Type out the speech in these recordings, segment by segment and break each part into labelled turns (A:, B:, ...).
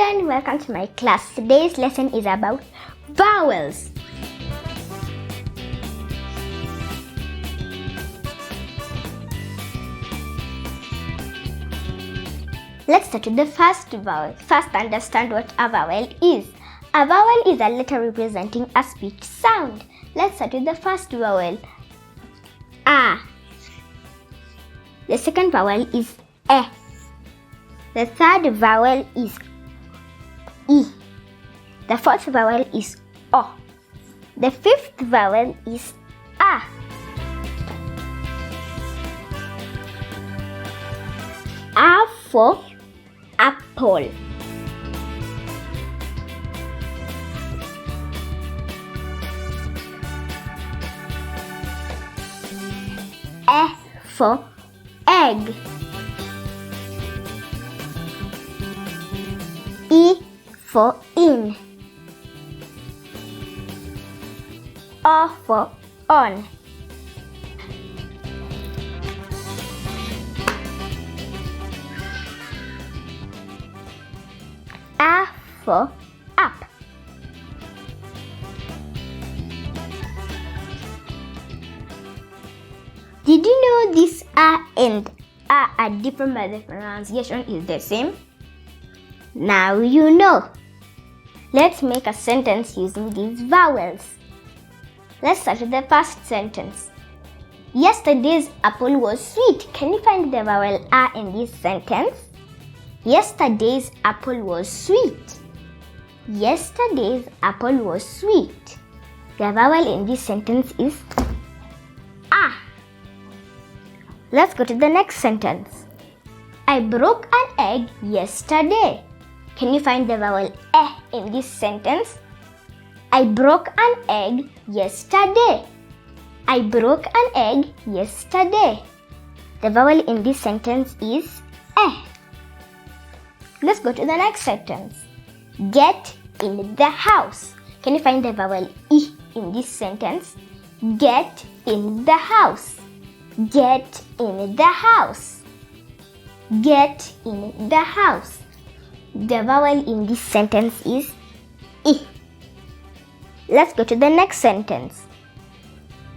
A: children, welcome to my class. Today's lesson is about vowels. Let's start with the first vowel. First, understand what a vowel is. A vowel is a letter representing a speech sound. Let's start with the first vowel, A. The second vowel is E. The third vowel is E. The fourth vowel is O. The fifth vowel is A. A for apple. E for egg. E for in. O for on. A for up. Did you know this A and A are different but the pronunciation is the same? Now you know. Let's make a sentence using these vowels. Let's start with the first sentence. Yesterday's apple was sweet. Can you find the vowel A in this sentence? Yesterday's apple was sweet. Yesterday's apple was sweet. The vowel in this sentence is A. Let's go to the next sentence. I broke an egg yesterday. Can you find the vowel E in this sentence? I broke an egg yesterday. I broke an egg yesterday. The vowel in this sentence is E. Let's go to the next sentence. Get in the house. Can you find the vowel E in this sentence? Get in the house. Get in the house. Get in the house. The vowel in this sentence is E. Let's go to the next sentence.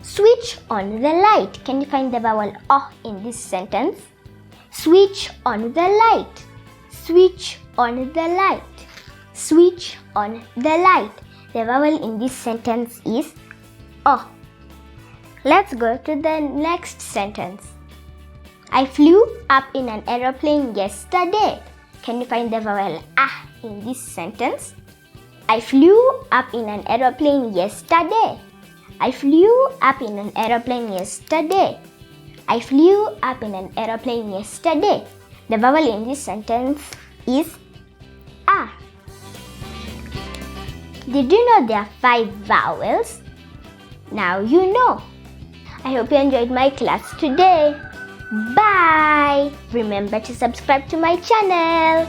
A: Switch on the light. Can you find the vowel O in this sentence? Switch on the light. Switch on the light. Switch on the light. The vowel in this sentence is O. Let's go to the next sentence. I flew up in an aeroplane yesterday. Can you find the vowel A in this sentence? I flew up in an aeroplane yesterday. I flew up in an aeroplane yesterday. I flew up in an aeroplane yesterday. The vowel in this sentence is A. Did you know there are 5 vowels? Now you know. I hope you enjoyed my class today. Bye! Remember to subscribe to my channel.